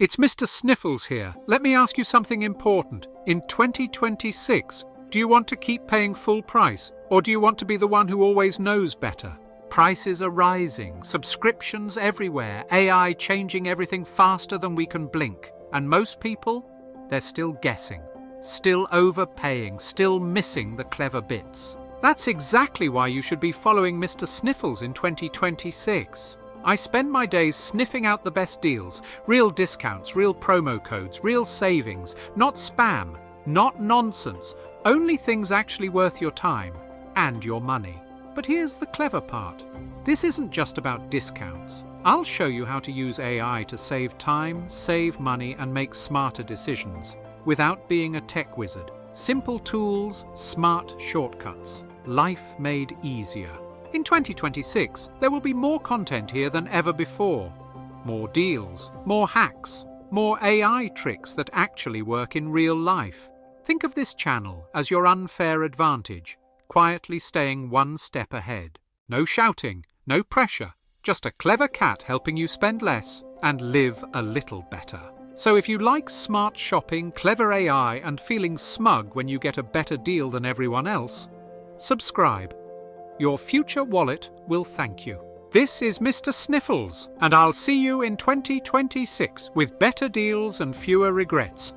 It's Mr. Sniffles here. Let me ask you something important. In 2026, do you want to keep paying full price, or do you want to be the one who always knows better? Prices are rising, subscriptions everywhere, AI changing everything faster than we can blink. And most people, they're still guessing, still overpaying, still missing the clever bits. That's exactly why you should be following Mr. Sniffles in 2026. I spend my days sniffing out the best deals, real discounts, real promo codes, real savings, not spam, not nonsense, only things actually worth your time and your money. But here's the clever part. This isn't just about discounts. I'll show you how to use AI to save time, save money, and make smarter decisions without being a tech wizard. Simple tools, smart shortcuts. Life made easier. In 2026, there will be more content here than ever before. More deals, more hacks, more AI tricks that actually work in real life. Think of this channel as your unfair advantage, quietly staying one step ahead. No shouting, no pressure, just a clever cat helping you spend less and live a little better. So if you like smart shopping, clever AI, and feeling smug when you get a better deal than everyone else, subscribe. Your future wallet will thank you. This is Mr. Sniffles, and I'll see you in 2026 with better deals and fewer regrets.